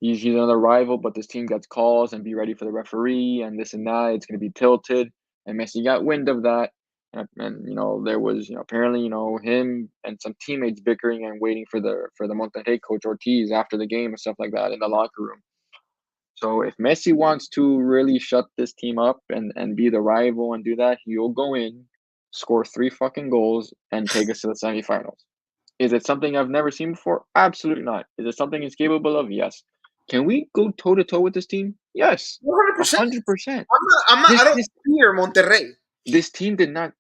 he's another rival, but this team gets calls and be ready for the referee and this and that. It's going to be tilted. And Messi got wind of that. And there was apparently him and some teammates bickering and waiting for the Monterrey coach Ortiz after the game and stuff like that in the locker room. So if Messi wants to really shut this team up and be the rival and do that, he'll go in, score 3 fucking goals, and take us to the semifinals. Is it something I've never seen before? Absolutely not. Is it something he's capable of? Yes. Can we go toe to toe with this team? Yes. 100%. 100%. I'm not. I'm not. This I don't this fear Monterrey. this team did not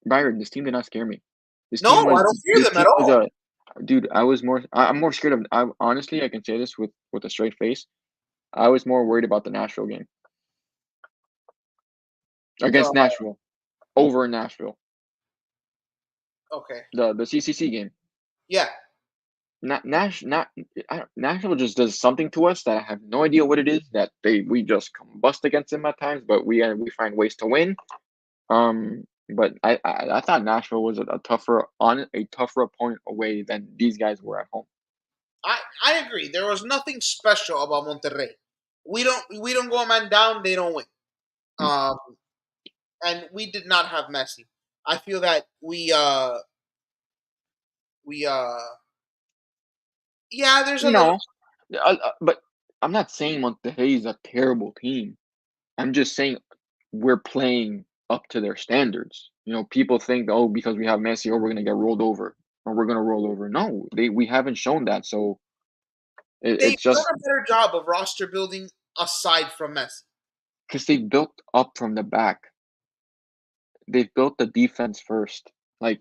Byron, this team did not scare me. No, I don't fear This them at team was all. a dude, I'm more scared of I honestly I can say this with a straight face. I was more worried about the Nashville game. The Against Nashville. Over in Nashville. okay, The CCC game. yeah, Not Nashville just does something to us that I have no idea what it is that we just combust against them at times, but we find ways to win. But I thought Nashville was a tougher opponent away than these guys were at home. I agree. There was nothing special about Monterrey. We don't go a man down. They don't win. Mm. Um, and we did not have Messi. I feel that we yeah. There's a little. No, but I'm not saying Monterrey is a terrible team. I'm just saying we're playing up to their standards. People think, oh, because we have Messi, oh, we're gonna get rolled over, or we're gonna roll over. No, we haven't shown that. So They've It's done just a better job of roster building aside from Messi. because they built up from the back. They've built the defense first. Like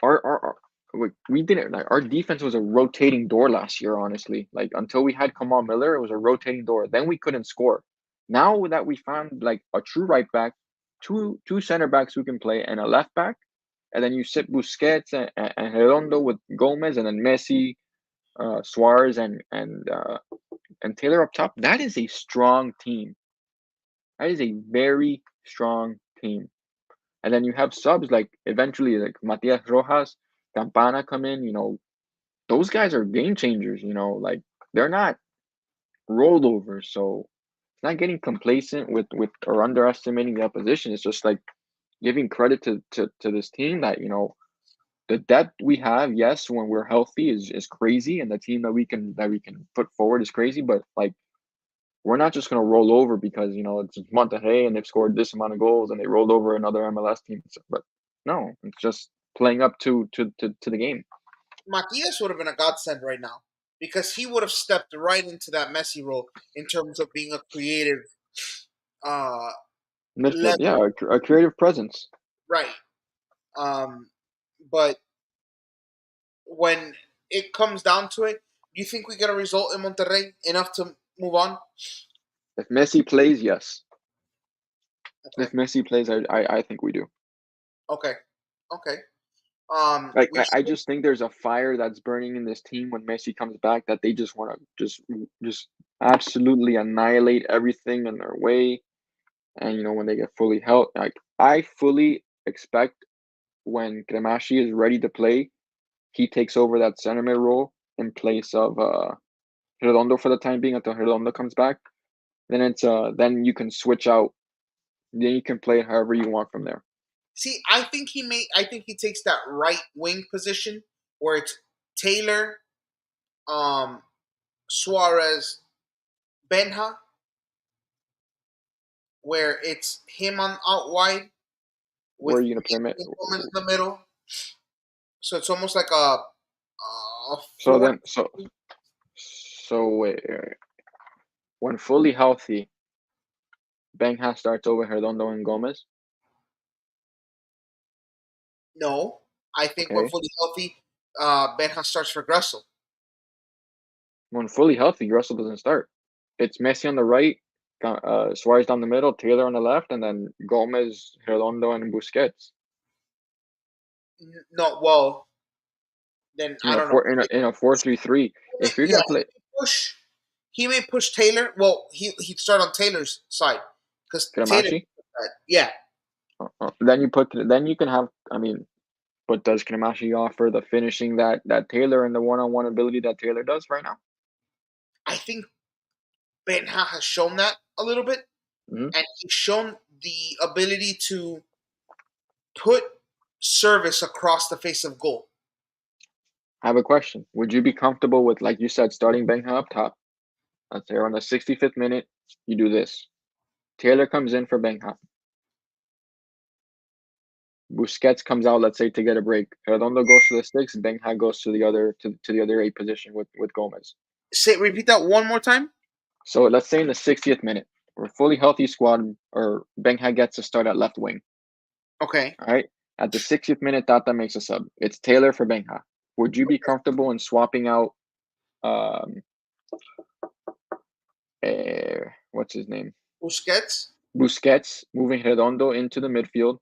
our we didn't like our defense was a rotating door last year, honestly. Like until we had Kamal Miller, it was a rotating door. Then we couldn't score. Now that we found like a true right back, two center backs who can play, and a left back, and then you sit Busquets and Redondo with Gomez, and then Messi, Suarez, and Taylor up top. That is a strong team. That is a very strong team. And then you have subs like eventually like Matias Rojas, Campana come in. Those guys are game changers. Like they're not rollovers. So it's not getting complacent with or underestimating the opposition. It's just like giving credit to this team that the depth we have. Yes, when we're healthy is crazy, and the team that we can put forward is crazy. But like we're not just going to roll over because it's Monterrey and they've scored this amount of goals and they rolled over another MLS team. But no, it's just playing up to the game. Matias would have been a godsend right now because he would have stepped right into that Messi role in terms of being a creative uh, Midfield, level. yeah, a creative presence. Right. Um, but when it comes down to it, do you think we get a result in Monterrey enough to move on? If Messi plays, yes. Okay. If Messi plays, I think we do. Okay. Okay. Like We I should, just think there's a fire that's burning in this team when Messi comes back that they just want to just absolutely annihilate everything in their way. And when they get fully healthy, like I fully expect when Cremashi is ready to play, he takes over that center mid role in place of Redondo for the time being until Redondo comes back. Then you can switch out. Then you can play however you want from there. see. I think he takes that right wing position where it's Taylor, um, Suarez, Benja, where it's him on out wide Where are with you gonna play mid? Gomez in the middle. So it's almost like a So four. then, wait, when fully healthy, Benja starts over Redondo and Gomez. No, I think when Okay, fully healthy, Benja starts for Gressel. when fully healthy, Russell doesn't start. It's Messi on the right, Suarez down the middle, Taylor on the left, and then Gomez, Redondo, and Busquets No, well, then in I a don't know. four in a 4-3-3. If you're Yeah, gonna play push. He may push Taylor. Well, he'd start on Taylor's side because Taylor. Cremashi, Yeah, then you can have. I mean, but does Cremashi offer the finishing that Taylor and the one-on-one ability that Taylor does right now? I think Benja has shown that a little bit, Mm-hmm. and he's shown the ability to put service across the face of goal. I have a question. Would you be comfortable with, like you said, starting Benja up top? Let's say around the 65th minute, you do this. Taylor comes in for Benja. Busquets comes out, let's say, to get a break. Redondo goes to the six. Benja goes to the other eight position with Gomez. Repeat that one more time. So let's say in the 60th minute, we're a fully healthy squad, or Benja gets to start at left wing. Okay. All right. At the 60th minute, Tata makes a sub. It's Taylor for Benja. Would you be comfortable in swapping out um what's his name? Busquets. Busquets, moving Redondo into the midfield,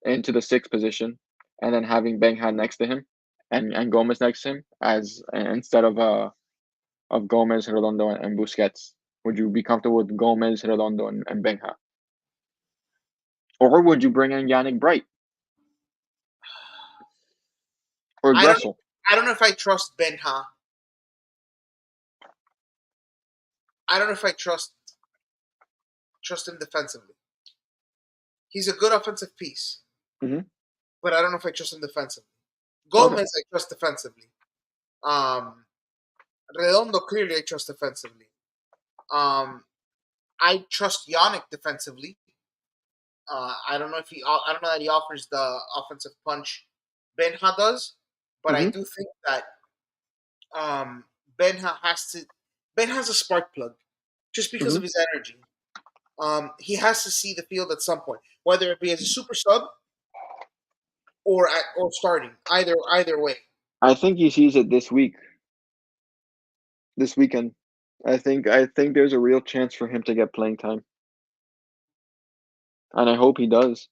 into the sixth position, and then having Benja next to him and Gomez next to him as instead of Gomez, Redondo, and Busquets. Would you be comfortable with Gomez, Redondo, and Benja? Or would you bring in Yannick Bright or I don't. Gressel? I don't know if I trust Benja. I don't know if I trust him defensively. He's a good offensive piece, Mm-hmm. but I don't know if I trust him defensively. Okay. Gomez, I trust defensively. Um, Redondo, clearly, I trust defensively. Um, I trust Yannick defensively. I don't know if he. I don't know that he offers the offensive punch Benja does, but I Mm-hmm. do think that Has to. Ben has a spark plug just because Hmm. of his energy. He has to see the field at some point, whether it be as a super sub or starting. Either way. I think he sees it this weekend. I think there's a real chance for him to get playing time, and I hope he does.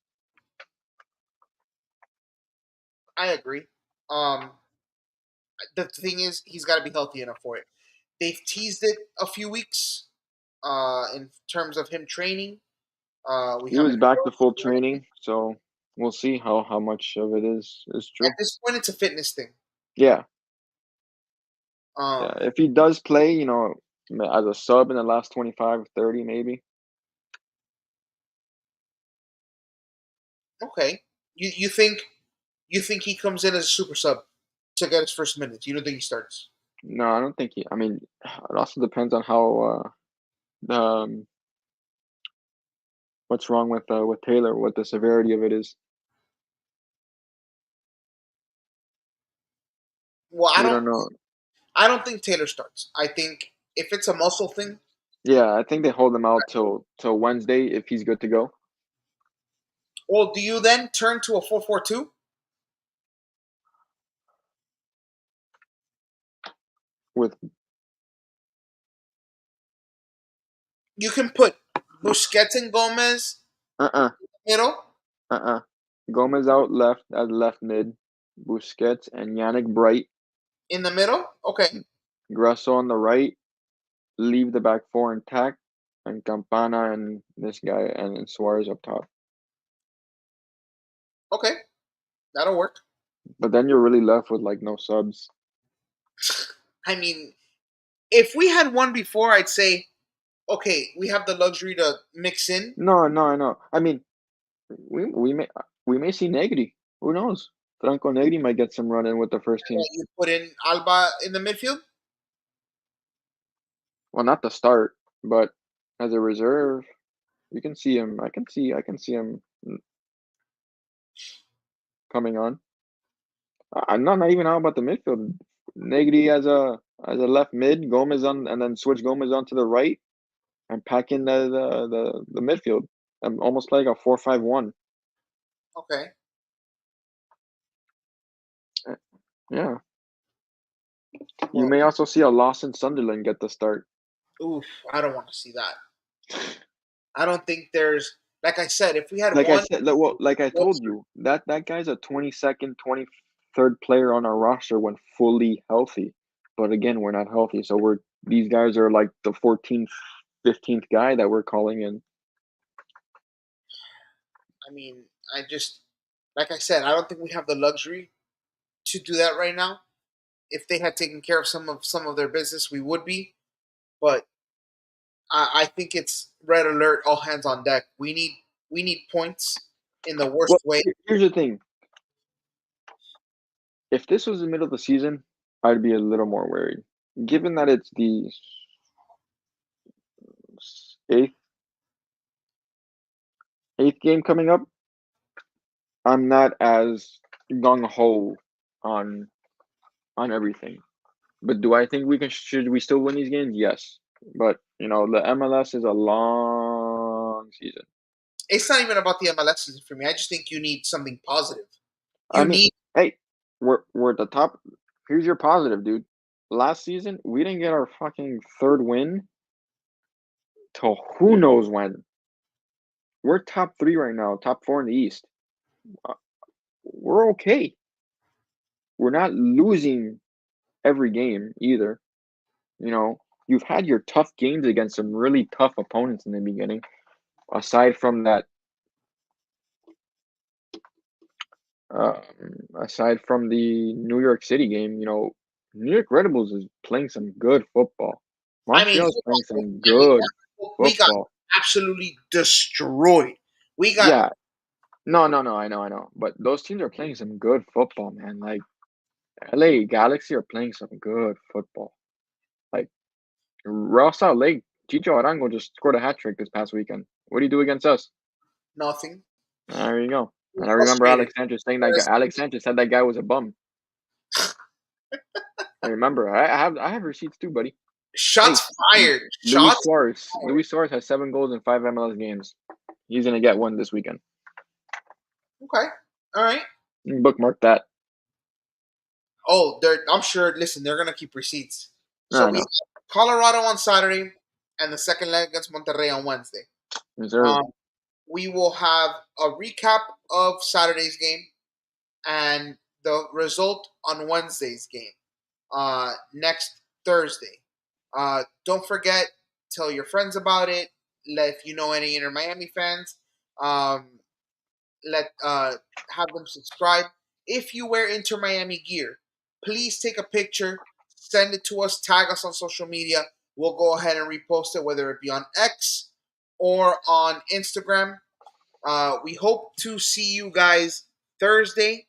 I agree. Um, the thing is, he's got to be healthy enough for it. They've teased it a few weeks in terms of him training. We He was haven't back to heard full anything. training, so we'll see how much of it is At true. this point. It's a fitness thing. Yeah, yeah. Um, If he does play, as a sub in the last 25, 30, maybe. okay. You think he comes in as a super sub to get his first minutes? You don't think he starts? No, I don't think he. I mean, it also depends on how the what's wrong with Taylor, what the severity of it is. Well, I We don't. don't know. I don't think Taylor starts. I think if it's a muscle thing, Yeah, I think they hold him out till Wednesday if he's good to go. well, do you then turn to a 4-4-2? With You can put Busquets and Gomez uh-uh, middle uh-uh. Gomez out left as left mid, Busquets and Yannick Bright, in the middle. Okay, Grasso on the right, leave the back four intact, and Campana and this guy and Suarez up top. okay, that'll work. But then you're really left with like no subs. I mean, if we had one before, I'd say, okay, we have the luxury to mix in. No, no, I know. I mean, we may see Negri. Who knows? Franco Negri might get some run in with the first team. You put in Alba in the midfield. Well, not to start, but as a reserve, you can see him. I can see him coming on. I'm not even how about the midfield. Negri as a left mid, Gomez on, and then switch Gomez onto the right and pack in the midfield. Almost like a 4-5-1. Okay. Yeah. You Well, may also see a Lawson Sunderland get the start. oof, I don't want to see that. I don't think there's, like I said, if we had Like I one said, like I told you, that guy's a 22nd, 23rd player on our roster when fully healthy. But again, we're not healthy, so these guys are like the 14th, 15th guy that we're calling in. I mean, like I said, I don't think we have the luxury to do that right now. If they had taken care of some of their business, we would be. But I think it's red alert, all hands on deck. We need points in the worst Well, way. here's the thing. If this was the middle of the season, I'd be a little more worried. Given that it's the eighth eighth game coming up, I'm not as gung ho on everything. But do I think should we still win these games? Yes. But the MLS is a long season. It's not even about the MLS season for me. I just think you need something positive. I You mean, need. hey, we're at the top. Here's your positive, dude. Last season, we didn't get our fucking third win till who knows when. We're top three right now, top four in the East. Uh, We're okay. We're not losing every game either. You've had your tough games against some really tough opponents in the beginning. Aside from that, um, aside from the New York City game, New York Red Bulls is playing some good football. I mean, Montreal is playing some I mean, good we got football. absolutely destroyed. We got. Yeah, no, no, no, I know. But those teams are playing some good football, man. Like LA Galaxy are playing some good football. Like Real Salt Lake, Chicho Arango just scored a hat trick this past weekend. What do you do against us? Nothing. There you go. We're And I remember frustrated. Alex Sanchez saying that guy. Alex Sanchez said that guy was a bum. I remember. I have receipts too, buddy. Hey, Shots fired. Luis Shots Suarez. fired. Luis Suarez has 7 goals in 5 MLS games. He's gonna get one this weekend. Okay. All right. You can bookmark that. Oh, I'm sure. Listen, they're gonna keep receipts. So I we know. have Colorado on Saturday, and the second leg against Monterrey on Wednesday. Reserve. We will have a recap of Saturday's game and the result on Wednesday's game next Thursday. Don't forget, tell your friends about it. If you know any Inter Miami fans, let have them subscribe. If you wear Inter Miami gear, please take a picture, send it to us, tag us on social media. We'll go ahead and repost it, whether it be on X or on Instagram. We hope to see you guys Thursday.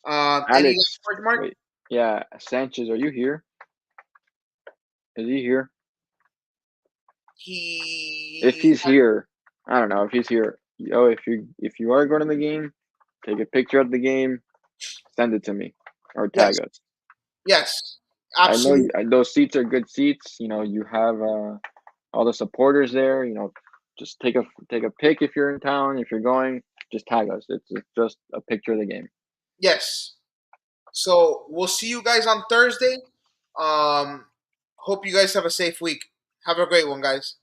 Any Alex, last words, Mark? wait. Yeah, Sanchez, are you here? Is he here? If he's here, I don't know if he's here. Oh, if you are going to the game, take a picture of the game, send it to me, or tag us. Yes, I absolutely. know those seats are good seats. You know, you have all the supporters there. You know, just take a pic if you're in town. If you're going, just tag us. It's just a picture of the game. Yes. So we'll see you guys on Thursday. Hope you guys have a safe week. Have a great one, guys.